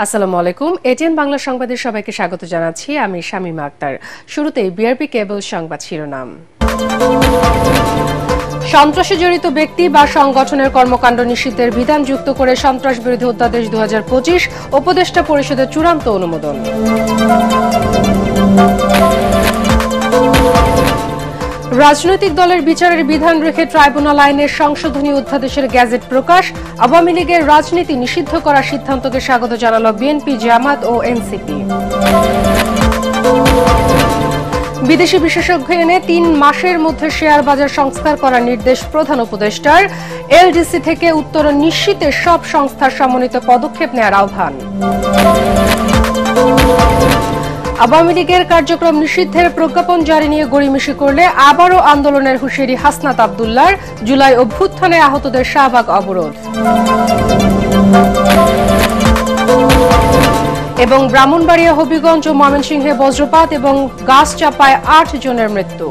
আসসালামু আলাইকুম। এটিএন বাংলা সংবাদের সবাইকে স্বাগত জানাচ্ছি। আমি শামীমা আক্তার। শুরুতেই বিআরপি কেবল সংবাদ শিরোনাম। সন্ত্রাসে জড়িত ব্যক্তি বা সংগঠনের কর্মকাণ্ড নিষিদ্ধের বিধান যুক্ত করে সন্ত্রাস বিরোধী অধ্যাদেশ 2025 উপদেষ্টা পরিষদের চূড়ান্ত অনুমোদন। রাজনৈতিক দলের বিচারের বিধান রেখে ট্রাইব্যুনাল আইনের সংশোধনী অধ্যাদেশের গেজেট প্রকাশ। আওয়ামী লীগের রাজনীতি নিষিদ্ধ করার সিদ্ধান্তকে স্বাগত জানালো বিএনপি, জামাত ও এনসিপি। বিদেশি বিশেষজ্ঞ এনে 3 মাসের মধ্যে শেয়ার বাজার সংস্কার করার নির্দেশ প্রধান উপদেষ্টার। এলডিসি থেকে উত্তরণ নিশ্চিতে সব সংস্থার সমন্বিত পদক্ষেপ নেওয়ার আহ্বান। আওয়ামী লীগের কার্যক্রম নিষিদ্ধের প্রজ্ঞাপন জারি নিয়ে গড়িমসি করলে আবারও আন্দোলনের হুঁশিয়ারি হাসনাত আব্দুল্লাহর। জুলাই অভ্যুত্থানে আহতদের শাহবাগ অবরোধ। এবং ব্রাহ্মণবাড়িয়া, হবিগঞ্জ ও ময়মনসিংহে বজ্রপাত এবং গাছ চাপায় 8 জনের মৃত্যু।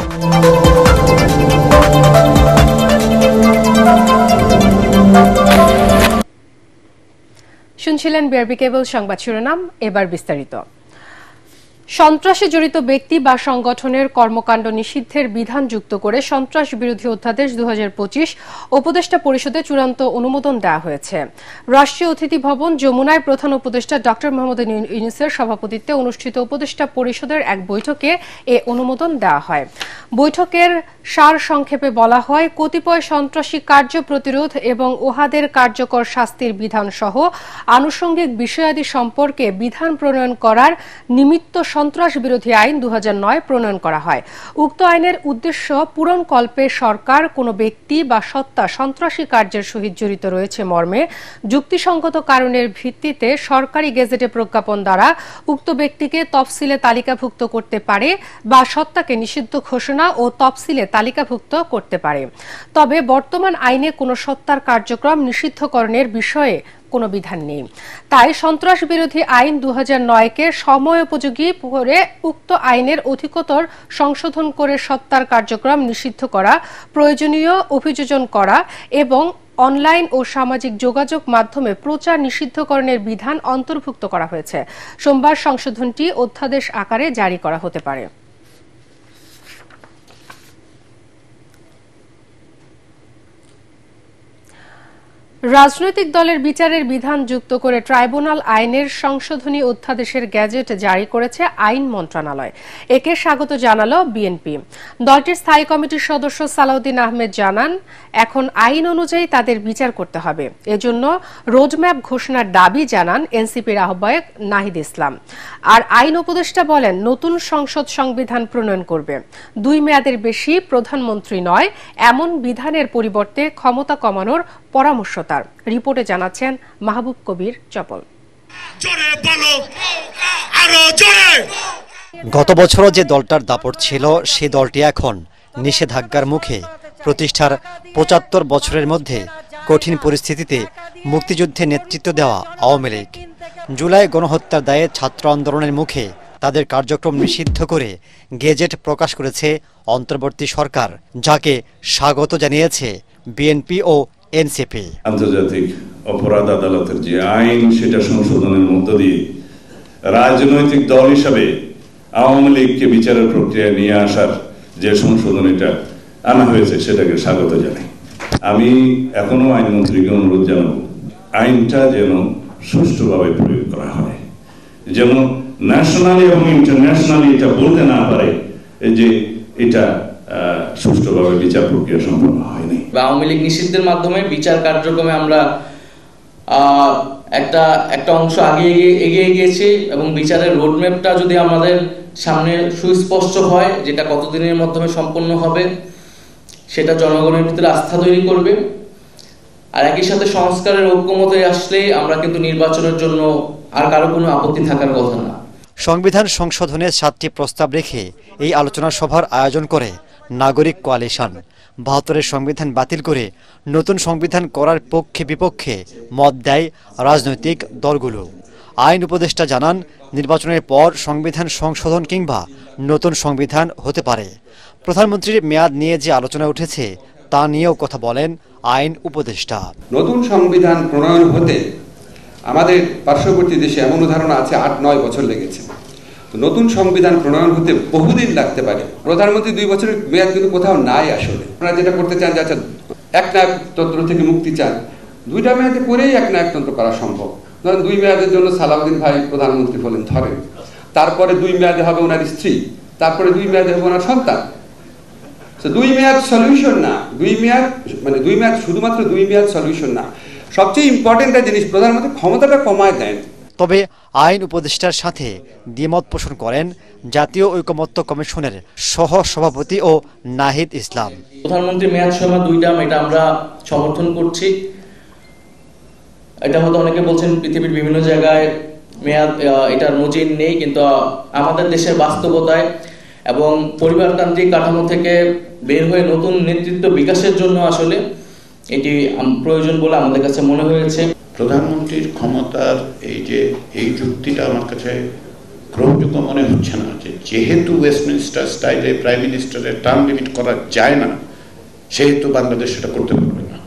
শুনছিলেন বিআরবি কেবল সংবাদ শিরোনাম। এবার বিস্তারিত। সন্ত্রাসে জড়িত ব্যক্তি বা সংগঠনের কর্মকাণ্ড নিষিদ্ধের বিধান যুক্ত করে সন্ত্রাস বিরোধী অধ্যাদেশ 2025 উপদেষ্টা পরিষদে চূড়ান্ত অনুমোদন দেওয়া হয়েছে। রাষ্ট্রীয় অতিথি ভবন যমুনায় প্রধান উপদেষ্টা ডক্টর মোহাম্মদ ইউনূসের সভাপতিত্বে অনুষ্ঠিত উপদেষ্টা পরিষদের এক বৈঠকে এ অনুমোদন দেওয়া হয়। বৈঠকের সার সংক্ষেপে বলা হয়, কতিপয় সন্ত্রাসী কার্য প্রতিরোধ এবং উহাদের কার্যকর শাস্তির বিধান সহ আনুষঙ্গিক বিষয়াদি সম্পর্কে বিধান প্রণয়ন করার নিমিত্ত সন্ত্রাস বিরোধী আইন 2009 প্রণয়ন করা হয়। উক্ত আইনের উদ্দেশ্য পূরণকল্পে সরকার কোনো ব্যক্তি বা সত্তা সন্ত্রাসী কার্যের সহিত জড়িত রয়েছে মর্মে যুক্তিসঙ্গত কারণের ভিত্তিতে সরকারি গেজেটে প্রজ্ঞাপন দ্বারা উক্ত ব্যক্তিকে তফসিলে তালিকাভুক্ত করতে পারে বা সত্তাকে নিষিদ্ধ ঘোষণা ও তফসিলে তালিকাভুক্ত করতে পারে। তবে বর্তমান আইনে কোনো সত্তার কার্যক্রম নিষিদ্ধকরণের বিষয়ে কোনো বিধান নেই। তাই সন্ত্রাস বিরোধী আইন 2009-কে সময়োপযোগী করে উক্ত আইনের অধিকতর সংশোধন করে সত্তার কার্যক্রম নিষিদ্ধ করা, প্রয়োজনীয় অভিযোজন করা এবং অনলাইন ও সামাজিক যোগাযোগ মাধ্যমে প্রচার নিষিদ্ধকরণের বিধান অন্তর্ভুক্ত করা হয়েছে। সোমবার সংশোধনটি অধ্যাদেশ আকারে জারি করা হতে পারে। রাজনৈতিক দলের বিচারের বিধান যুক্ত করে ট্রাইব্যুনাল আইনের সংশোধনী অধ্যাদেশের গেজেট জারি করেছে আইন মন্ত্রণালয়। একে স্বাগত জানালো বিএনপি। দলটির স্থায়ী কমিটির সদস্য সালাউদ্দিন আহমেদ জানান, এখন আইন অনুযায়ী তাদের বিচার করতে হবে। এজন্য রোডম্যাপ ঘোষণার দাবি জানান এনসিপির আহ্বায়ক নাহিদ ইসলাম। আর আইন উপদেষ্টা বলেন, নতুন সংসদ সংবিধান প্রণয়ন করবে। 2 মেয়াদের বেশি প্রধানমন্ত্রী নয় এমন বিধানের পরিবর্তে ক্ষমতা কমানোর পরামর্শ তার। রিপোর্টে জানাচ্ছেন মাহবুব কবির চপল। গত বছরও যে দলটার দাপট ছিল, সে দলটি এখন নিষেধাজ্ঞার মুখে। প্রতিষ্ঠার 75 বছরের মধ্যে কঠিন পরিস্থিতিতে মুক্তিযুদ্ধে নেতৃত্ব দেওয়া আওয়ামী লীগ জুলাই গণহত্যার দায়ে ছাত্র আন্দোলনের মুখে তাদের কার্যক্রম নিষিদ্ধ করে গেজেট প্রকাশ করেছে অন্তর্বর্তী সরকার, যাকে স্বাগত জানিয়েছে বিএনপি ও এনসিপি। আন্তর্জাতিক অপরাধ আদালতের যে আইন, সেটা সংশোধনের মধ্য দিয়ে রাজনৈতিক দল হিসাবে আওয়ামী লীগকে বিচারের প্রক্রিয়ায় নিয়ে আসার যে সংশোধনীটা আনা হয়েছে, সেটাকে স্বাগত জানাই। আমি এখনো আইনমন্ত্রীকে অনুরোধ জানাবো, আইনটা যেন সুষ্ঠুভাবে প্রয়োগ করা হয়, যেন ন্যাশনালি এবং ইন্টারন্যাশনালি এটা বলতে না পারে যে এটা সুষ্ঠুভাবে বিচার প্রক্রিয়া সম্পন্ন হয়নি। আওয়ামী লীগ নিষিদ্ধের মাধ্যমে বিচার কার্যক্রমে আমরা একটা অংশ এগিয়ে গিয়েছি এবং বিচারের রোডম্যাপটা যদি আমাদের সামনে সুস্পষ্ট হয়, যেটা কতদিনের মাধ্যমে সম্পন্ন হবে, সেটা জনগণের ভিতরে আস্থা তৈরি করবে। আর একই সাথে সংস্কারের ঐক্যমতে আসলে আমরা কিন্তু নির্বাচনের জন্য আর কারো কোনো আপত্তি থাকার কথা না। সংবিধান সংশোধনের 7টি প্রস্তাব রেখে এই আলোচনা সভার আয়োজন করে নাগরিক কোয়ালিশন। 72-এর সংবিধান বাতিল করে নতুন সংবিধান করার পক্ষে বিপক্ষে মত দেয় রাজনৈতিক দলগুলো। আইন উপদেষ্টা জানান, নির্বাচনের পর সংবিধান সংশোধন কিংবা নতুন সংবিধান হতে পারে। প্রধানমন্ত্রীর মেয়াদ নিয়ে যে আলোচনা উঠেছে তা নিয়েও কথা বলেন আইন উপদেষ্টা। নতুন সংবিধান প্রণয়ন হতে আমাদের পার্শ্ববর্তী দেশে এমন উদাহরণ আছে 8-9 বছর লেগেছে। তো নতুন সংবিধান প্রণয়ন হতে বহুদিন লাগতে পারে। প্রধানমন্ত্রী 2 বছরের মেয়াদ কিন্তু কোথাও নাই আসলে। আপনারা যেটা করতে চান যে আচ্ছা একনায়কতন্ত্র থেকে মুক্তি চান, 2টা মেয়াদে করেই একনায়কতন্ত্র করা সম্ভব। ধরেন 2 মেয়াদের জন্য সালাউদ্দিন ভাই প্রধানমন্ত্রী হলেন ধরেন, তারপরে 2 মেয়াদে হবে ওনার স্ত্রী, তারপরে 2 মেয়াদে হবে ওনার সন্তান। 2 মেয়াদ সলিউশন না, 2 মেয়াদ শুধুমাত্র 2 মেয়াদ সলিউশন না। সবচেয়ে ইম্পর্টেন্ট একটা জিনিস, প্রধানমন্ত্রী ক্ষমতাটা কমায় দেন। তবে আইন উপদেষ্টার সাথে দ্বিমত পোষণ করেন জাতীয় ঐকমত্য কমিশনের সহ সভাপতি ও নাহিদ ইসলাম। প্রধানমন্ত্রী মেয়াদ সময় 2 টার্ম, এটা আমরা সমর্থন করছি। এটা হয়তো অনেকে বলছেন পৃথিবীর বিভিন্ন জায়গায় মেয়াদ এটার নজির নেই, কিন্তু আমাদের দেশের বাস্তবতায় এবং পরিবারতান্ত্রিক কাঠামো থেকে বের হয়ে নতুন নেতৃত্ব বিকাশের জন্য আসলে এটি প্রয়োজন বলে আমাদের কাছে মনে হয়েছে। প্রধানমন্ত্রীর ক্ষমতার এই যুক্তিটা আমার কাছে গ্রহণযোগ্য মনে হচ্ছে না, যেহেতু ওয়েস্টমিনিস্টার স্টাইলে প্রাইম মিনিস্টারের টার্ম লিমিট করা যায় না, সেহেতু বাংলাদেশ সেটা করতে পারবে না।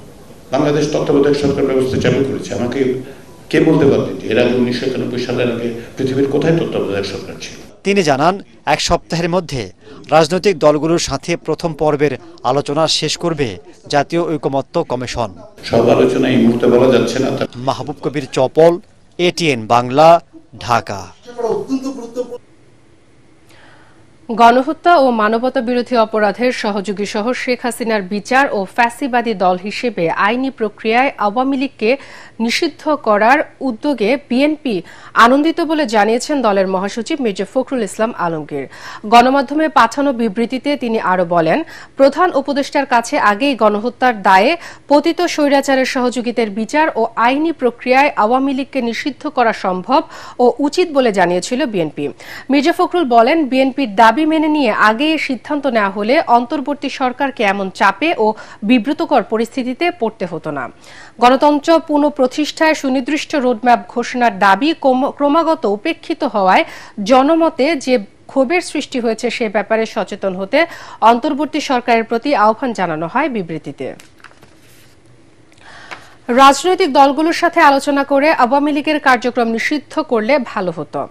বাংলাদেশ তত্ত্বাবধায়ক সরকার ব্যবস্থা চালু করেছে। আমাকে কে বলতে পারবেন এর আগে 1991 সালের আগে পৃথিবীর কোথায় তত্ত্বাবধায়ক সরকার ছিল? তিনি জানান 1 সপ্তাহের মধ্যে রাজনৈতিক দলগুলোর সাথে প্রথম পর্বের আলোচনা শেষ করবে জাতীয় ঐকমত্য কমিশন। সব আলোচনা এই মুহূর্তে বলা যাচ্ছে না। মাহবুব কবির চপল, ATN বাংলা, ঢাকা। গণহত্যা ও মানবতা বিরোধী অপরাধের সহযোগী সহ শেখ হাসিনার বিচার ও ফ্যাসিবাদী দল হিসেবে আইনি প্রক্রিয়ায় আওয়ামী লীগকে নিষিদ্ধ করার উদ্যোগে বিএনপি আনন্দিত বলে জানিয়েছেন দলের মহাসচিব মির্জা ফখরুল ইসলাম আলমগীর। গণমাধ্যমে পাঠানো বিবৃতিতে তিনি আরও বলেন, প্রধান উপদেষ্টার কাছে আগেই গণহত্যার দায়ে পতিত স্বৈরাচারের সহযোগিতার বিচার ও আইনি প্রক্রিয়ায় আওয়ামী লীগকে নিষিদ্ধ করা সম্ভব ও উচিত বলে জানিয়েছিল বিএনপি। মির্জা ফখরুল বলেন, বিএনপির দাবি মেনে নিয়ে আগে সিদ্ধান্ত নেওয়া হলে অন্তর্বর্তী সরকারকে এমন চাপে ও বিব্রতকর পরিস্থিতিতে পড়তে হতো না। গণতন্ত্র পুনঃপ্রতিষ্ঠায় সুনির্দিষ্ট রোডম্যাপ ঘোষণার দাবি ক্রমাগত উপেক্ষিত হওয়ায় জনমতে যে ক্ষোভের সৃষ্টি হয়েছে সে ব্যাপারে সচেতন হতে অন্তর্বর্তী সরকারের প্রতি আহ্বান জানানো হয় বিবৃতিতে। রাজনৈতিক দলগুলোর সাথে আলোচনা করে আওয়ামী লীগের কার্যক্রম নিষিদ্ধ করলে ভালো হতো।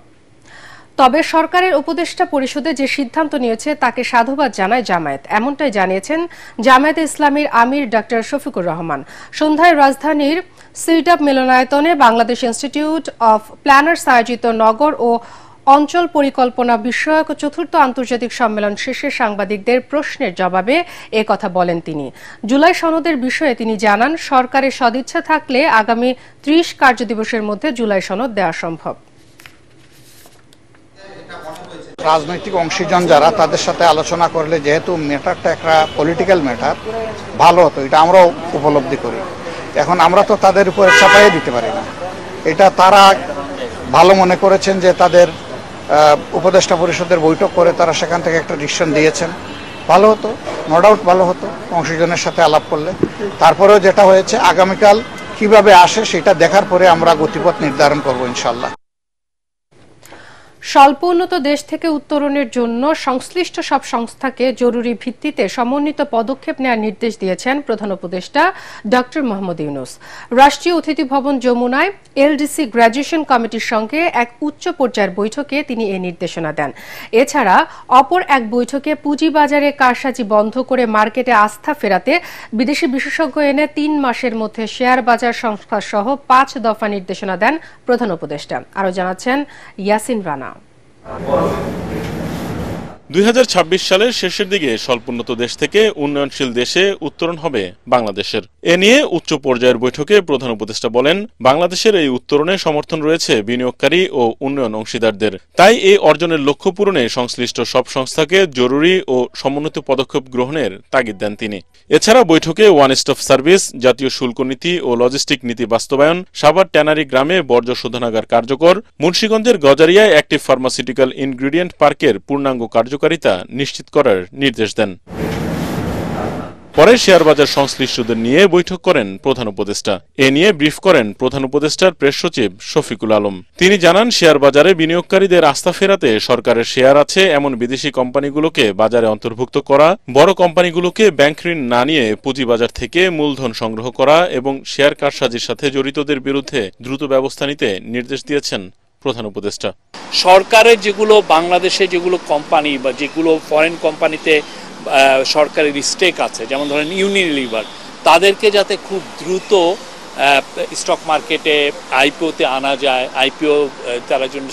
তবে সরকারের উপদেষ্টা পরিষদে যে সিদ্ধান্ত নিয়েছে তাকে সাধুবাদ জানায় জামায়াত, এমনটাই জানিয়েছেন জামায়াতে ইসলামীর আমির ডক্টর শফিকুর রহমান। সন্ধ্যায় রাজধানীর সিডাপ মিলনায়তনে বাংলাদেশ ইনস্টিটিউট অফ প্ল্যানার্স আয়োজিত নগর ও অঞ্চল পরিকল্পনা বিষয়ক ৪র্থ আন্তর্জাতিক সম্মেলন শেষে সাংবাদিকদের প্রশ্নের জবাবে এ কথা বলেন তিনি। জুলাই সনদের বিষয়ে তিনি জানান, সরকারের সদিচ্ছা থাকলে আগামী ৩০ কার্যদিবসের মধ্যে জুলাই সনদ দেওয়া সম্ভব। রাজনৈতিক অংশীজন যারা, তাদের সাথে আলোচনা করলে যেহেতু ম্যাটারটা একটা পলিটিক্যাল ম্যাটার, ভালো হতো, এটা আমরাও উপলব্ধি করি। এখন আমরা তো তাদের উপরে চাপাইয়ে দিতে পারি না। এটা তারা ভালো মনে করেছেন যে তাদের উপদেষ্টা পরিষদের বৈঠক করে তারা সেখান থেকে একটা ডিসিশন দিয়েছেন, ভালো হতো, নো ডাউট ভালো হতো অংশীজনের সাথে আলাপ করলে। তারপরেও যেটা হয়েছে, আগামীকাল কিভাবে আসে সেটা দেখার পরে আমরা গতিপথ নির্ধারণ করবো ইনশাল্লাহ। স্বল্প উন্নত দেশ থেকে উত্তরণের জন্য সংশ্লিষ্ট সব সংস্থাকে জরুরি ভিত্তিতে সমন্বিত পদক্ষেপ নেওয়ার নির্দেশ দিয়েছেন প্রধান উপদেষ্টা ডক্টর মোহাম্মদ ইউনূস। রাষ্ট্রীয় অতিথি ভবন যমুনায় এলডিসি গ্র্যাজুয়েশন কমিটির সঙ্গে এক উচ্চ পর্যায়ের বৈঠকে তিনি এই নির্দেশনা দেন। এছাড়া অপর এক বৈঠকে পুঁজিবাজারে কারসাজি বন্ধ করে মার্কেটে আস্থা ফেরাতে বিদেশি বিশেষজ্ঞ এনে ৩ মাসের মধ্যে শেয়ার বাজার সংস্কার সহ 5 দফা নির্দেশনা দেন প্রধান উপদেষ্টা। আরও জানাচ্ছেন ইয়াসিন রানা। 2026 সালের শেষের দিকে স্বল্পোন্নত দেশ থেকে উন্নয়নশীল দেশে উত্তরণ হবে বাংলাদেশের। এ নিয়ে উচ্চ পর্যায়ের বৈঠকে প্রধান উপদেষ্টা বলেন, বাংলাদেশের এই উত্তরণে সমর্থন রয়েছে বিনিয়োগকারী ও উন্নয়ন অংশীদারদের। তাই এই অর্জনের লক্ষ্য পূরণে সংশ্লিষ্ট সব সংস্থাকে জরুরি ও সমন্বিত পদক্ষেপ গ্রহণের তাগিদ দেন তিনি। এছাড়া বৈঠকে ওয়ান স্টপ সার্ভিস, জাতীয় শুল্ক নীতি ও লজিস্টিক নীতি বাস্তবায়ন, সাভার ট্যানারি গ্রামে বর্জ্য শোধনাগার কার্যকর, মুন্সিগঞ্জের গজারিয়ায় অ্যাক্টিভ ফার্মাসিউটিক্যাল ইনগ্রিডিয়েন্ট পার্কের পূর্ণাঙ্গ কার্যকারিতা নিশ্চিত করার নির্দেশ দেন। পরে শেয়ার বাজার সংশ্লিষ্টদের নিয়ে বৈঠক করেন প্রধান উপদেষ্টা। এ নিয়ে ব্রিফ করেন প্রধান উপদেষ্টার প্রেস সচিব শফিকুল আলম। তিনি জানান, শেয়ার বাজারে বিনিয়োগকারীদের আস্থা ফেরাতে সরকারের শেয়ার আছে এমন বিদেশি কোম্পানিগুলোকে বাজারে অন্তর্ভুক্ত করা, বড় কোম্পানিগুলোকে ব্যাংক ঋণ না নিয়ে পুঁজিবাজার থেকে মূলধন সংগ্রহ করা এবং শেয়ার কারসাজির সাথে জড়িতদের বিরুদ্ধে দ্রুত ব্যবস্থা নিতে নির্দেশ দিয়েছেন প্রধান উপদেষ্টা। সরকারের যেগুলো বাংলাদেশে যেগুলো কোম্পানি বা যেগুলো ফরেন কোম্পানিতে সরকারের স্টেক আছে, যেমন ধরেন ইউনিলিভার, তাদেরকে যাতে খুব দ্রুত স্টক মার্কেটে আইপিওতে আনা যায়, আইপিও তারা জন্য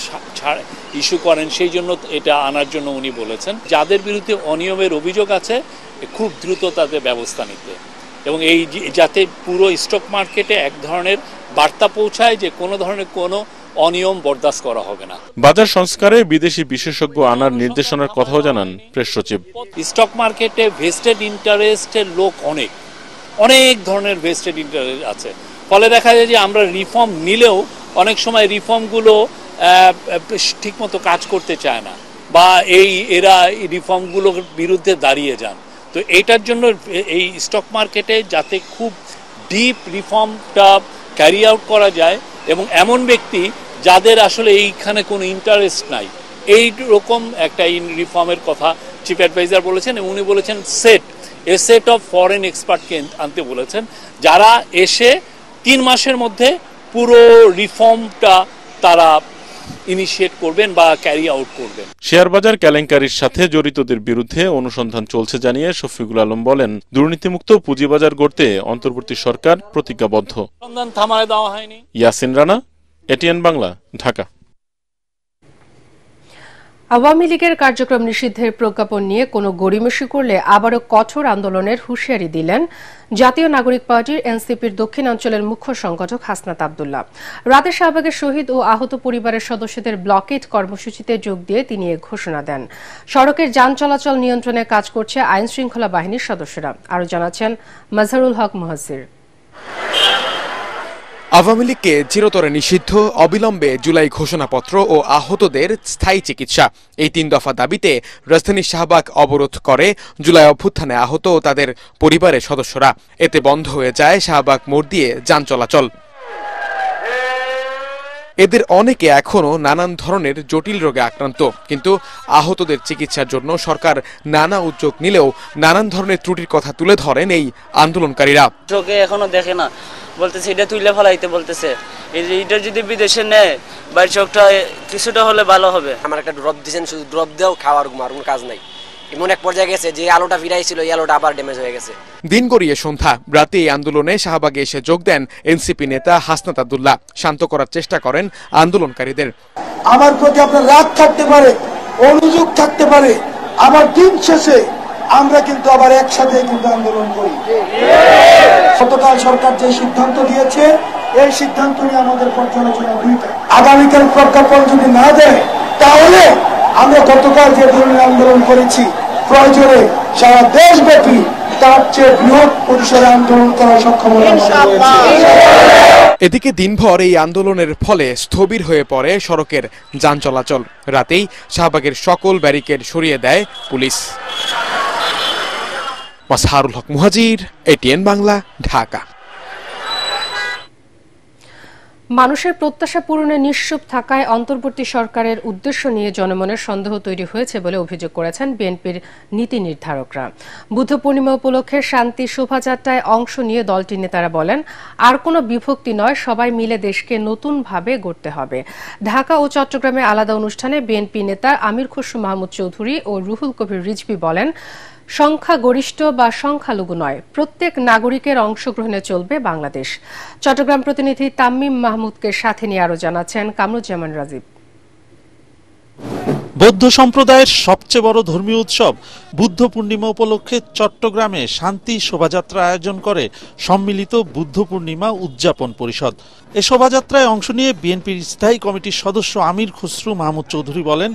ইস্যু করেন, সেই জন্য এটা আনার জন্য উনি বলেছেন। যাদের বিরুদ্ধে অনিয়মের অভিযোগ আছে খুব দ্রুত তাদের ব্যবস্থা নিতে, এবং এই যাতে পুরো স্টক মার্কেটে এক ধরনের বার্তা পৌঁছায় যে কোনো ধরনের কোনো অনিয়ম বরদাস্ত করা হবে না। বাজার সংস্কারে বিদেশি বিশেষজ্ঞ আনার নির্দেশনার কথাও জানান প্রেস সচিব। স্টক মার্কেটে ভেস্টেড ইন্টারেস্টের লোক অনেক ধরনের ভেস্টেড ইন্টারেস্ট আছে, ফলে দেখা যায় যে আমরা রিফর্ম নিলেও অনেক সময় রিফর্মগুলো ঠিকমতো কাজ করতে চায় না, বা এরা রিফর্মগুলোর বিরুদ্ধে দাঁড়িয়ে যান। তো এইটার জন্য এই স্টক মার্কেটে যাতে খুব ডিপ রিফর্মটা ক্যারি আউট করা যায়, এবং এমন ব্যক্তি যাদের আসলে এইখানে কোনো ইন্টারেস্ট নাই, এই রকম একটা রিফর্মের কথা চিফ অ্যাডভাইজার বলেছেন। এবং উনি বলেছেন এ সেট অফ ফরেন এক্সপার্টকে আনতে বলেছেন, যারা এসে 3 মাসের মধ্যে পুরো রিফর্মটা তারা ইনিশিয়েট করবেন বা ক্যারি আউট করবেন। শেয়ার বাজার কেলেঙ্কারির সাথে জড়িতদের বিরুদ্ধে অনুসন্ধান চলছে জানিয়ে শফিকুল আলম বলেন, দুর্নীতিমুক্ত পুঁজিবাজার গড়তে অন্তর্বর্তী সরকার প্রতিজ্ঞাবদ্ধ। অনুসন্ধান থামায় দেওয়া হয়নি। ইয়াসিন রানা, এটিএন বাংলা, ঢাকা। আওয়ামী লীগের কার্যক্রম নিষিদ্ধের প্রজ্ঞাপন নিয়ে কোনো গড়িমসি করলে আবারও কঠোর আন্দোলনের হুঁশিয়ারি দিলেন জাতীয় নাগরিক পার্টির এনসিপির দক্ষিণাঞ্চলের মুখ্য সংগঠক হাসনাত আব্দুল্লাহ। রাতে শাহবাগের শহীদ ও আহত পরিবারের সদস্যদের ব্লকেট কর্মসূচিতে যোগ দিয়ে তিনি এ ঘোষণা দেন। সড়কের যান চলাচল নিয়ন্ত্রণে কাজ করছে আইন শৃঙ্খলা বাহিনীর সদস্যরা। আরও জানাচ্ছেন মাজহারুল হক মুহাসির। আওয়ামী লীগকে চিরতরে নিষিদ্ধ, অবিলম্বে জুলাই ঘোষণাপত্র ও আহতদের স্থায়ী চিকিৎসা, এই 3 দফা দাবিতে রাজধানীর শাহবাগ অবরোধ করে জুলাই অভ্যুত্থানে আহত ও তাদের পরিবারের সদস্যরা। এতে বন্ধ হয়ে যায় শাহবাগ মোড় দিয়ে যান চলাচল। এদের অনেকে এখনো নানান ধরনের জটিল রোগে আক্রান্ত, কিন্তু আহতদের চিকিৎসার জন্য সরকার নানা উদ্যোগ নিলেও নানান ধরনের ত্রুটির কথা তুলে ধরেন এই আন্দোলনকারীরা। চোখে এখনো দেখে না, বলতেছে এটা তুইলে ফেলাইতে বলতেছে, এটা যদি বিদেশে নেয় বাইর চোখটা কিছুটা হলে ভালো হবে। আমার একটা ড্রপ দিয়েছেন, শুধু ড্রপ দেও খাওয়ার ঘুমার কোনো কাজ নাই। এমন এক পর্যায়ে গেছে যে আলোটা ফিরাইছিল, এই আলোটা আবার ড্যামেজ হয়ে গেছে। দিন গড়িয়ে সন্ধ্যা, রাতে এই আন্দোলনে শাহবাগে এসে যোগ দেন এনসিপি নেতা হাসনাত আব্দুল্লাহ। শান্ত করার চেষ্টা করেন আন্দোলনকারীদের। আমার প্রতি আপনার রাগ থাকতে পারে, অনুযোগ থাকতে পারে, আবার দিন শেষে আমরা কিন্তু আবার একসাথে কিন্তু আন্দোলন করি। গতকাল সরকার যে সিদ্ধান্ত দিয়েছে, এই সিদ্ধান্ত নিয়ে আমাদের পর্যালোচনা 2টা। আগামীকাল প্রজ্ঞাপন যদি না দেয়, তাহলে আমরা গতকাল যে ধরনের আন্দোলন করেছি, প্রয়োজনে সারা দেশব্যাপী তার চেয়ে বৃহৎ পরিসরে আন্দোলন করার সক্ষমতা। এদিকে দিনভর এই আন্দোলনের ফলে স্থবির হয়ে পড়ে সড়কের যান চলাচল। রাতেই শাহবাগের সকল ব্যারিকেড সরিয়ে দেয় পুলিশ। মাজহারুল হক মুহাজির, এটিএন বাংলা, ঢাকা। মানুষের প্রত্যাশা পূরণে নিশ্চুপ থাকায় অন্তর্বর্তী সরকারের উদ্দেশ্য নিয়ে জনমনের সন্দেহ তৈরি হয়েছে বলে অভিযোগ করেছেন বিএনপির নীতি নির্ধারকরা। বুদ্ধ পূর্ণিমা উপলক্ষে শান্তি শোভাযাত্রায় অংশ নিয়ে দলটির নেতারা বলেন, আর কোনো বিভক্তি নয়, সবাই মিলে দেশকে নতুনভাবে গড়তে হবে। ঢাকা ও চট্টগ্রামে আলাদা অনুষ্ঠানে বিএনপি নেতা আমির খসরু মাহমুদ চৌধুরী ও রুহুল কবির রিজভী বলেন, সংখ্যাগরিষ্ঠ বা সংখ্যালঘু নয়, প্রত্যেক নাগরিকের অংশগ্রহণে চলবে বাংলাদেশ। চট্টগ্রাম প্রতিনিধি তামিম মাহমুদকে সাথে নিয়ে আরো জানাচ্ছেন কামরুজ্জামান রাজীব। বৌদ্ধ সম্প্রদায়ের সবচেয়ে বড় ধর্মীয় উৎসব বুদ্ধ পূর্ণিমা উপলক্ষে চট্টগ্রামে শান্তি শোভাযাত্রা আয়োজন করে সম্মিলিত বুদ্ধ পূর্ণিমা উদযাপন পরিষদ। এ শোভাযাত্রায় অংশ নিয়ে বিএনপির স্থায়ী কমিটির সদস্য আমির খসরু মাহমুদ চৌধুরী বলেন,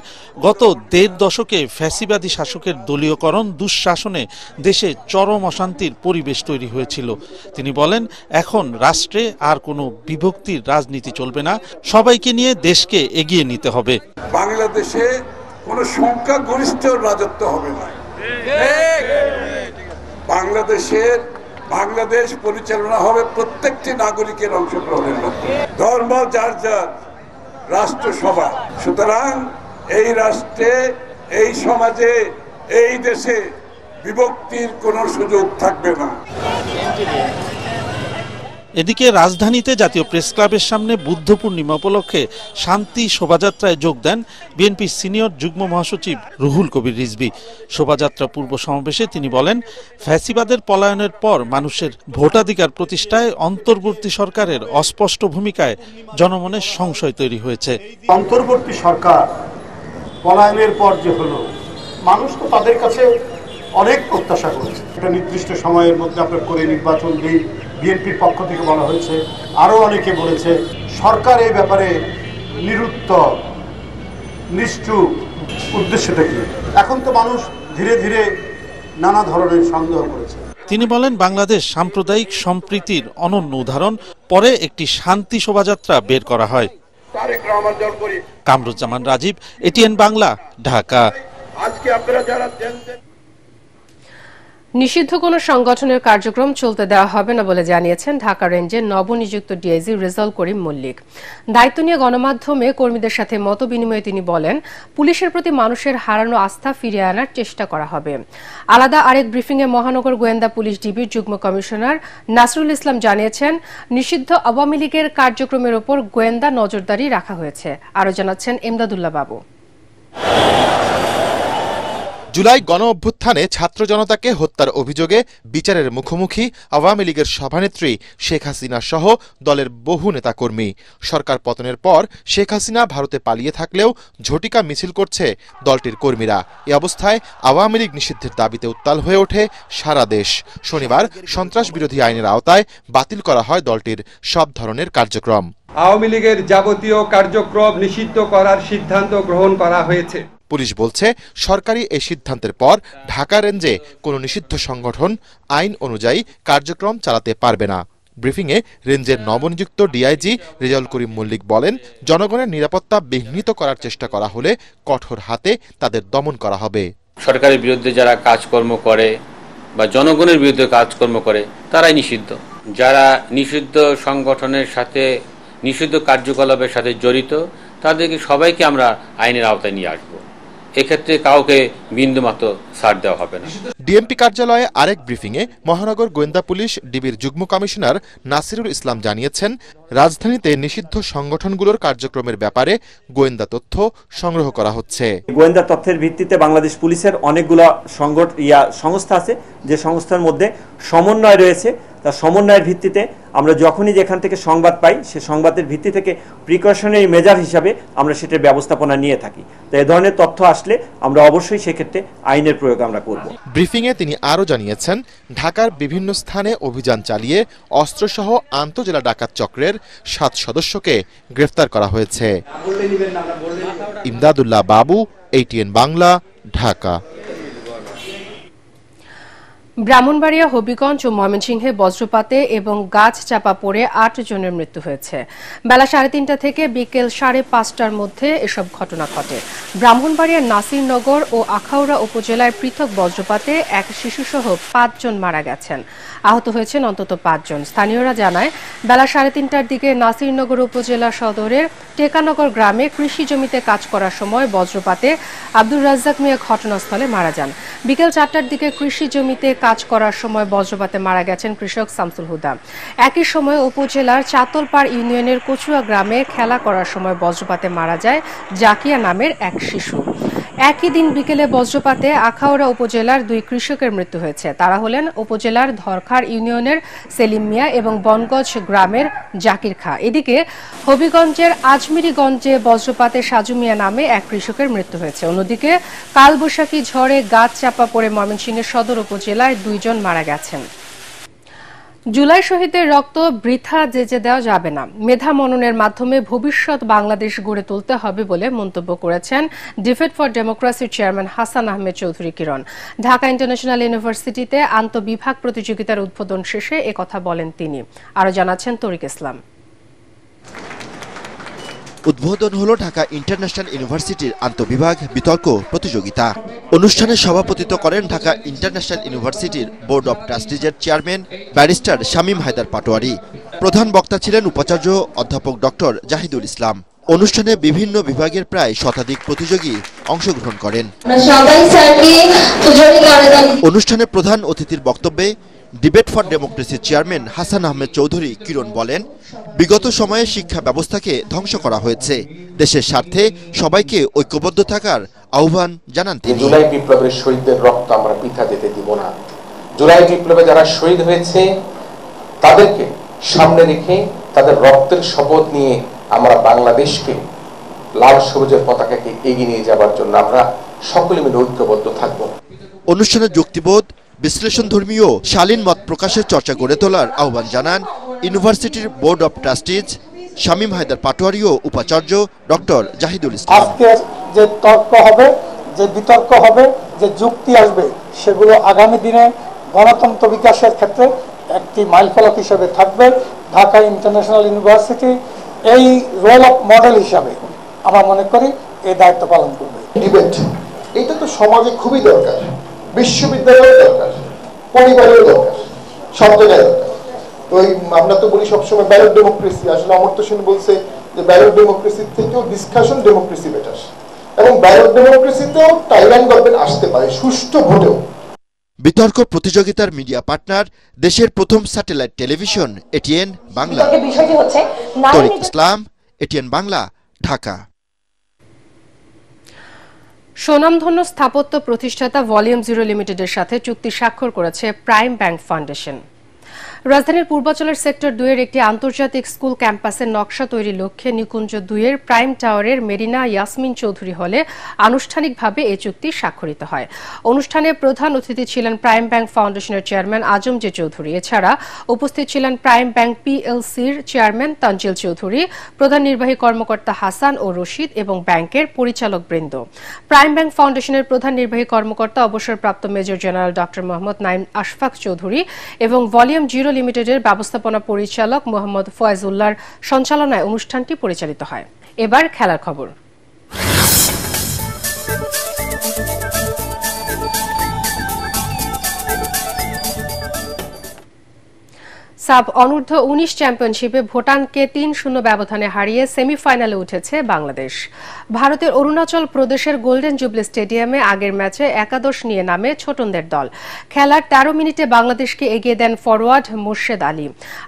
গত 1.5 দশকে ফ্যাসিবাদী শাসকের দলীয়করণ দুঃশাসনে দেশে চরম অশান্তির পরিবেশ তৈরি হয়েছিল। তিনি বলেন, এখন রাষ্ট্রে আর কোনো বিভক্তির রাজনীতি চলবে না, সবাইকে নিয়ে দেশকে এগিয়ে নিতে হবে। বাংলাদেশে কোন সংখ্যাগরিষ্ঠ রাজত্ব হবে না। বাংলাদেশ পরিচালনা হবে প্রত্যেকটি নাগরিকের অংশগ্রহণের মাধ্যমে। ধর্ম যার যার, রাষ্ট্রসভা। সুতরাং এই রাষ্ট্রে, এই সমাজে, এই দেশে বিভক্তির কোনো সুযোগ থাকবে না। এদিকে রাজধানীতে জাতীয় প্রেস ক্লাবের সামনে বুদ্ধ পূর্ণিমা উপলক্ষে শান্তি শোভাযাত্রায় যোগ দেন বিএনপির সিনিয়র যুগ্ম মহাসচিব রুহুল কবির রিজভী। শোভাযাত্রা পূর্ব সমাবেশে তিনি বলেন, ফ্যাসিবাদের পলায়নের পর মানুষের ভোটাধিকার প্রতিষ্ঠায় অন্তর্বর্তী সরকারের অস্পষ্ট ভূমিকায় জনমনে সংশয় তৈরি হয়েছে। অন্তর্বর্তী সরকার পলায়নের পর যে হলো, মানুষ তো তাদের কাছে অনেক প্রত্যাশা করেছে। একটা নির্দিষ্ট সময়ের মধ্যে আপনার করে নির্বাচন দিন, বিএনপির পক্ষ থেকে বলা হয়েছে, আরও অনেকে বলেছে সরকার এই ব্যাপারে নিরুত্তর, নিষ্ঠুর। উদ্দেশ্যটা কি? এখন তো মানুষ ধীরে ধীরে নানা ধরনের সন্দেহ করেছে। তিনি বলেন, বাংলাদেশ সাম্প্রদায়িক সম্প্রীতির অনন্য উদাহরণ। পরে একটি শান্তি শোভাযাত্রা বের করা হয়। কামরুজ্জামান রাজীব, এটিএন বাংলা, ঢাকা। আজকে আপনারা যারা নিষিদ্ধ কোনো সংগঠনের কার্যক্রম চলতে দেওয়া হবে না বলে জানিয়েছেন ঢাকা রেঞ্জের নবনিযুক্ত ডিআইজি রেজাউল করিম মল্লিক। দায়িত্ব নিয়ে গণমাধ্যমে কর্মীদের সাথে মতবিনিময়ে তিনি বলেন, পুলিশের প্রতি মানুষের হারানো আস্থা ফিরিয়ে আনার চেষ্টা করা হবে। আলাদা আরেক ব্রিফিংয়ে মহানগর গোয়েন্দা পুলিশ ডিবির যুগ্ম কমিশনার নাসরুল ইসলাম জানিয়েছেন, নিষিদ্ধ আওয়ামী লীগের কার্যক্রমের ওপর গোয়েন্দা নজরদারি রাখা হয়েছে। আরও জানাচ্ছেন এমদাদুল্লাহ বাবু। জুলাই গণ অভ্যুত্থানে ছাত্র জনতাকে হত্যার অভিযোগে বিচারের মুখোমুখি আওয়ামী লীগের সভানেত্রী শেখ হাসিনা সহ দলের বহু নেতাকর্মী। সরকার পতনের পর শেখ হাসিনা ভারতে পালিয়ে থাকলেও ঝটিকা মিছিল করছে দলটির কর্মীরা। এ অবস্থায় আওয়ামী লীগ নিষিদ্ধের দাবিতে উত্তাল হয়ে ওঠে সারা দেশ। শনিবার সন্ত্রাস বিরোধী আইনের আওতায় বাতিল করা হয় দলটির সব ধরনের কার্যক্রম। আওয়ামী লীগের যাবতীয় কার্যক্রম নিষিদ্ধ করার সিদ্ধান্ত গ্রহণ করা হয়েছে। পুলিশ বলছে, সরকারি এই সিদ্ধান্তের পর ঢাকা রেঞ্জে কোনো নিষিদ্ধ সংগঠন আইন অনুযায়ী কার্যক্রম চালাতে পারবে না। ব্রিফিংয়ে রেঞ্জের নবনিযুক্ত ডিআইজি রেজাউল করিম মল্লিক বলেন, জনগণের নিরাপত্তা বিঘ্নিত করার চেষ্টা করা হলে কঠোর হাতে তাদের দমন করা হবে। সরকারের বিরুদ্ধে যারা কাজকর্ম করে বা জনগণের বিরুদ্ধে কাজকর্ম করে তারাই নিষিদ্ধ। যারা নিষিদ্ধ সংগঠনের সাথে, নিষিদ্ধ কার্যকলাপের সাথে জড়িত, তাদেরকে সবাইকে আমরা আইনের আওতায় নিয়ে আসবো। এক্ষেত্রে কাউকে বিন্দুমাত্র ছাড় দেওয়া হবে না। ডিএমপি কার্যালয়ে আরেক ব্রিফিংয়ে মহানগর গোয়েন্দা পুলিশ ডিবির যুগ্ম কমিশনার নাসিরুল ইসলাম জানিয়েছেন, রাজধানীতে নিষিদ্ধ সংগঠনগুলোর কার্যক্রমের ব্যাপারে গোয়েন্দা তথ্য সংগ্রহ করা হচ্ছে। গোয়েন্দা তথ্যের ভিত্তিতে বাংলাদেশ পুলিশের অনেকগুলো সংস্থা আছে, যে সংস্থার মধ্যে সমন্বয় রয়েছে। তার সমন্বয়ের ভিত্তিতে আমরা যখনই যেখান থেকে সংবাদ পাই, সে সংবাদের ভিত্তি থেকে প্রিকশনারি মেজার হিসাবে আমরা সেটার ব্যবস্থাপনা নিয়ে থাকি। তো এই ধরনের তথ্য আসলে আমরা অবশ্যই সেক্ষেত্রে আইনের প্রয়োগ আমরা করব। ব্রিফিংয়ে তিনি আরও জানিয়েছেন, ঢাকার বিভিন্ন স্থানে অভিযান চালিয়ে অস্ত্রসহ আন্তঃজেলা ডাকাত চক্রের 7 সদস্যকে গ্রেফতার করা হয়েছে। ইমদাদুল্লাহ বাবু, এটিএন বাংলা, ঢাকা। ব্রাহ্মণবাড়িয়া, হবিগঞ্জ ও ময়মনসিংহে বজ্রপাতে এবং গাছ চাপা পড়ে 8 জনের মৃত্যু হয়েছে। বেলা 3:30 থেকে বিকেল 5:30টার মধ্যে এসব ঘটনা ঘটে। ব্রাহ্মণবাড়িয়ার নাসিরনগর ও আখাউড়া উপজেলায় পৃথক বজ্রপাতে এক শিশুসহ 5 জন মারা গেছেন। আহত হয়েছেন অন্তত 5 জন। স্থানীয়রা জানায়, বেলা 3:30টার দিকে নাসিরনগর উপজেলা সদরের টেকানগর গ্রামে কৃষি জমিতে কাজ করার সময় বজ্রপাতে আব্দুর রাজ্জাক মিয়া ঘটনাস্থলে মারা যান। বিকেল 4টার দিকে কৃষি জমিতে কাজ করার সময় বজ্রপাতে মারা গেছেন কৃষক শামসুল হুদা। একই সময় উপজেলার চাতলপাড় ইউনিয়নের কচুয়া গ্রামে খেলা করার সময় বজ্রপাতে মারা যায় জাকিয়া নামের এক শিশু। একই দিন বিকেলে বজ্রপাতে আখাউড়া উপজেলার 2 কৃষকের মৃত্যু হয়েছে। তারা হলেন উপজেলার ধরখার ইউনিয়নের সেলিম মিয়া এবং বনগঞ্জ গ্রামের জাকির খা। এদিকে হবিগঞ্জের আজমিরিগঞ্জে বজ্রপাতে সাজু মিয়া নামে এক কৃষকের মৃত্যু হয়েছে। অন্যদিকে কালবৈশাখী ঝড়ে গাছ চাপা পড়ে ময়মনসিংহের সদর উপজেলায় 2 জন মারা গেছেন। জুলাই শহীদের রক্ত বৃথা যেচে দেওয়া যাবে না। মেধা মননের মাধ্যমে ভবিষ্যৎ বাংলাদেশ গড়ে তুলতে হবে বলে মন্তব্য করেছেন ডিফেন্ড ফর ডেমোক্রেসির চেয়ারম্যান হাসান আহমেদ চৌধুরী কিরণ। ঢাকা ইন্টারন্যাশনাল ইউনিভার্সিটিতে আন্তঃবিভাগ প্রতিযোগিতার উদ্বোধন শেষে একথা বলেন তিনি। আরও জানাচ্ছেন তরিক ইসলাম। উদ্বোধন হলো ঢাকা ইন্টারন্যাশনাল ইউনিভার্সিটির আন্তঃবিভাগ বিতর্ক প্রতিযোগিতা। অনুষ্ঠানে সভাপতিত্ব করেন ঢাকা ইন্টারন্যাশনাল ইউনিভার্সিটির বোর্ড অব ট্রাস্টিজের চেয়ারম্যান ব্যারিস্টার শামীম হায়দার পাটোয়ারি। প্রধান বক্তা ছিলেন উপাচার্য অধ্যাপক ডক্টর জাহিদুল ইসলাম। অনুষ্ঠানে বিভিন্ন বিভাগের প্রায় শতাধিক প্রতিযোগী অংশগ্রহণ করেন। অনুষ্ঠানে প্রধান অতিথির বক্তব্যে ডিবেট ফর ডেমোক্রেসির চেয়ারম্যান হাসান আহমেদ চৌধুরী কিরণ বলেন, বিগত সময়ে শিক্ষা ব্যবস্থাকে ধ্বংস করা হয়েছে। দেশের স্বার্থে সবাইকে ঐক্যবদ্ধ থাকার আহ্বান জানান তিনি। জুলাই বিপ্লবের শহীদদের রক্ত আমরা বৃথা যেতে দিব না। জুলাই বিপ্লবে যারা শহীদ হয়েছে তাদেরকে সামনে রেখে তাদের রক্তের শপথ নিয়ে আমরা বাংলাদেশকে লাল সবুজের পতাকাকে এগিয়ে নিয়ে যাবার জন্য আমরা সকলে মিলে ঐক্যবদ্ধ থাকব। অনুষ্ঠানে যুক্তিবোধ, বিশ্লেষণধর্মী ও শালীন মত প্রকাশের চর্চা গড়ে তোলার আহ্বান জানান ইউনিভার্সিটির board of trustees Shamim Haider Patwari ও উপাচার্য ডক্টর জাহিদুল ইসলাম। আজকে যে তর্ক হবে, যে বিতর্ক হবে, যে যুক্তি আসবে, সেগুলো আগামী দিনে গণতন্ত্র বিকাশের ক্ষেত্রে একটি মাইলফলক হিসেবে থাকবে। ঢাকা ইন্টারন্যাশনাল ইউনিভার্সিটি এই রোল অফ মডেল হিসাবে আমরা মনে করি এই দায়িত্ব পালন করবে। ডিবেট এটা তো সমাজে খুবই দরকার, বিশ্ববিদ্যালয়েও দরকার, পরিবারেও দরকার, সব জায়গায় দরকার। তো আমরা তো বলি সবসময় ব্যালট ডেমোক্রেসি, আসলে অমর্ত্য সেন বলছে যে ব্যালট ডেমোক্রেসির থেকেও ডিসকাশন ডেমোক্রেসি বেটার, এবং ব্যালট ডেমোক্রেসিতেও টাইরান গভর্নমেন্ট আসতে পারে সুষ্ঠু ভোটেও। বিতর্ক প্রতিযোগিতার মিডিয়া পার্টনার দেশের প্রথম স্যাটেলাইট টেলিভিশন এটিএন বাংলা। তরিক ইসলাম, এটিএন বাংলা, ঢাকা। সুনামধন্য স্থাপত্য প্রতিষ্ঠাতা ভলিউম 0 লিমিটেডের সাথে চুক্তি স্বাক্ষর করেছে প্রাইম ব্যাংক ফাউন্ডেশন। রাজধানীর পূর্বাঞ্চলের সেক্টর 2 এর একটি আন্তর্জাতিক স্কুল ক্যাম্পাসের নকশা তৈরির লক্ষ্যে নিকুঞ্জ 2 এর প্রাইম টাওয়ারের মেরিনা ইয়াসমিন চৌধুরী হলে আনুষ্ঠানিকভাবে এই চুক্তি স্বাক্ষরিত হয়। অনুষ্ঠানে প্রধান অতিথি ছিলেন প্রাইম ব্যাংক ফাউন্ডেশনের চেয়ারম্যান আজম জে চৌধুরী। এছাড়া উপস্থিত ছিলেন প্রাইম ব্যাংক পিএলসির চেয়ারম্যান তানজিল চৌধুরী, প্রধান নির্বাহী কর্মকর্তা হাসান ও রশিদ এবং ব্যাংকের পরিচালক বৃন্দ। প্রাইম ব্যাংক ফাউন্ডেশনের প্রধান নির্বাহী কর্মকর্তা অবসরপ্রাপ্ত major general doctor Mohammad Naim Ashfaq Chowdhury এবং ভলিউম 0 লিমিটেডের ব্যবস্থাপনা পরিচালক মোহাম্মদ ফয়েজউল্লাহর সঞ্চালনায় অনুষ্ঠানটি পরিচালিত হয়। এবার খেলার খবর। সাব অনূর্ধ্ব 19 চ্যাম্পিয়নশিপে ভুটানকে 3-0 ব্যবধানে হারিয়ে সেমিফাইনালে উঠেছে বাংলাদেশ। ভারতের অরুণাচল প্রদেশের গোল্ডেন জুবলি স্টেডিয়ামে আগের ম্যাচে একাদশ নিয়ে নামে ছোটনদের দল। খেলার 13 মিনিটে বাংলাদেশকে এগিয়ে দেন ফরওয়ার্ড মোর্শেদ আলী।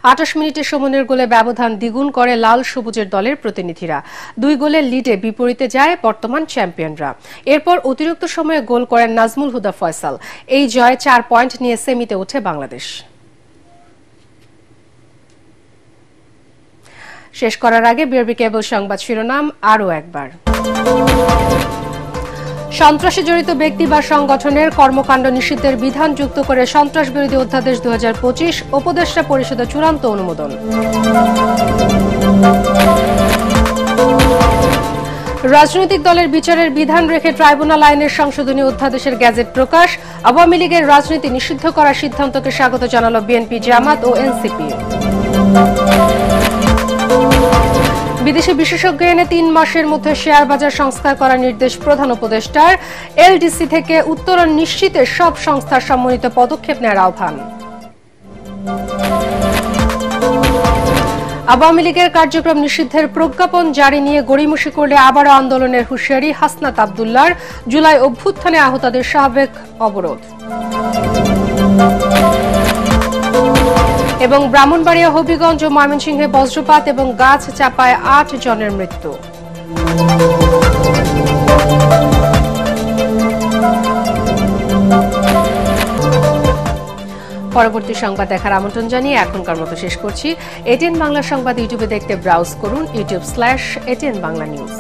28 মিনিটে সুমনের গোলে ব্যবধান দ্বিগুণ করে লাল সবুজের দলের প্রতিনিধিরা। 2 গোলের লিডে বিপরীতে যায় বর্তমান চ্যাম্পিয়নরা। এরপর অতিরিক্ত সময়ে গোল করেন নাজমুল হুদা ফয়সাল। এই জয়ে 4 পয়েন্ট নিয়ে সেমিতে ওঠে বাংলাদেশ। শেষ করার আগে বিআরবি কেবল সংবাদ শিরোনাম আরও একবার। সন্ত্রাসে জড়িত ব্যক্তি বা সংগঠনের কর্মকাণ্ড নিষিদ্ধের বিধান যুক্ত করে সন্ত্রাস বিরোধী অধ্যাদেশ 2025 উপদেষ্টা পরিষদের চূড়ান্ত অনুমোদন। রাজনৈতিক দলের বিচারের বিধান রেখে ট্রাইব্যুনাল আইনের সংশোধনী অধ্যাদেশের গ্যাজেট প্রকাশ। আওয়ামী লীগের রাজনীতি নিষিদ্ধ করার সিদ্ধান্তকে স্বাগত জানালো বিএনপি, জামাত ও এনসিপি। বিদেশি বিশেষজ্ঞ এনে 3 মাসের মধ্যে শেয়ার বাজার সংস্কার করার নির্দেশ প্রধান উপদেষ্টার। এলডিসি থেকে উত্তরণ নিশ্চিতে সব সংস্থার সম্মিলিত পদক্ষেপ নেওয়ার আহ্বান। আওয়ামী লীগের কার্যক্রম নিষিদ্ধের প্রজ্ঞাপন জারি নিয়ে গড়িমসি করলে আবারও আন্দোলনের হুঁশিয়ারি হাসনাত আব্দুল্লাহর। জুলাই অভ্যুত্থানে আহতদের স্বাভাবিক অবরোধ। এবং ব্রাহ্মণবাড়িয়া, হবিগঞ্জ ও ময়মনসিংহে বজ্রপাত এবং গাছ চাপায় 8 জনের মৃত্যু। পরবর্তী সংবাদ দেখার আমন্ত্রণ জানিয়ে এখনকার মতো শেষ করছি। এটিএন বাংলা সংবাদ ইউটিউবে দেখতে ব্রাউজ করুন youtube/ATN Bangla News।